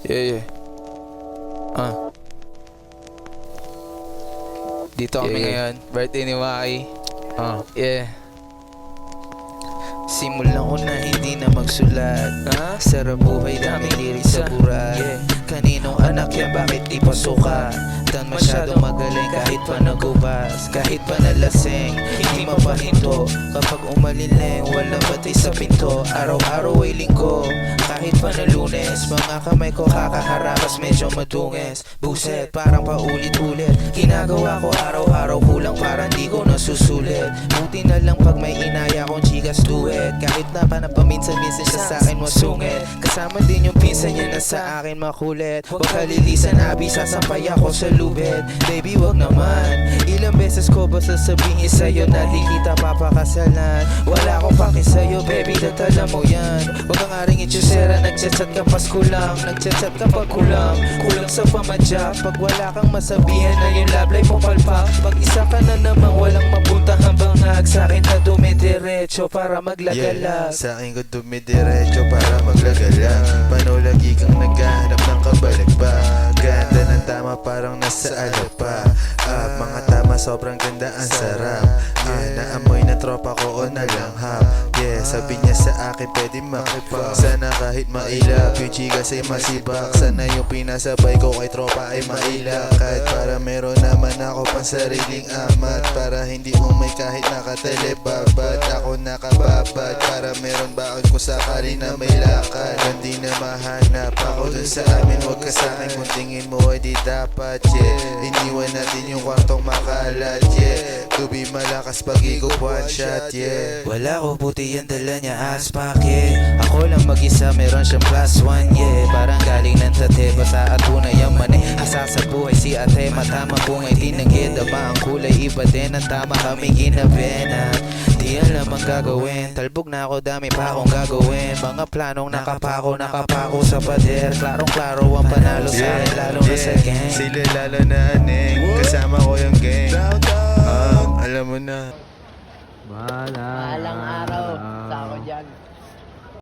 Yeah. Dito kami ngayon, birthday ni Waki. Yeah. Simulan ko na hindi na magsulat. Sarap buhay, daming lirik sa burat. Kaninong anak yan, bakit di pa suka? Dan masyadong magaling kahit pa nagubas. Kahit pa nalasing, hindi mapahinto. Kapag umalileng, walang batay sa pinto. Araw-araw ay linggo, kahit pa na Lunes. Mga kamay ko kakaharapos, medyo madungis. Buset, parang paulit-ulit. Ginagawa ko araw-araw, kulang parang di ko nasusulit. Buti na lang pag may inaya kong chikas duet. Kahit na paminsan-minsan siya sa akin masungit. Kasama din yung pinsan niya na sa akin makulit. Huwag kalilisan, abi, sasampay ako sa lubid. Baby, wag naman. Ilang beses ko ba sasabihin sa'yo na di kita papakasalan? Wala akong paki sa'yo, baby, datala mo yan. Huwag kang aring itsusera, nagchat-chat ka Pasko lang. Nagchat-chat ka pag kulang sa pamadya. Pag wala kang masabihan na yung lablay mo palpak. Pag isa ka na namang walang mapunta hambang hag. Sa'kin na dumidiretso para maglagalag. Sa'kin ko dumidiretso para maglagalag. Paano lagi kang naghahanap ng kabalikbag? Ganda ng tama parang nasa alapa. Mga tama sobrang ganda, ang sarap. Naamoy na tropa ko o nalanghap. Sabi niya sa akin pwede makipag. Sana kahit mailap, yung chikas ay masibak. Sana yung pinasabay ko kay tropa ay mailakad. Para meron naman ako pang sariling amat. Para hindi umay kahit nakatelebabad. Ako nakababad para meron baon ko sakali na may lakad. Hindi na mahanap ako dun sa amin. Huwag ka sa'kin kung tingin mo ay di dapat. Iniwan natin yung kwartong makalat. Tubi malakas pag ikaw one shot. Wala ko puti yan, dala niya aspak. Ako lang mag-isa, meron siyang plus one. Parang galing ng tate, basa at una yung mani. Hasa sa buhay si ate, matama bungay tinanggit. Aba ang kulay, iba din ang tama kami ginabena. Di alam ang gagawin, talbog na ako, dami pa akong gagawin. Mga planong nakapako sa pader. Klarong-klaro ang panalo sa akin, lalo na sa gang. Sila lalo na aneng,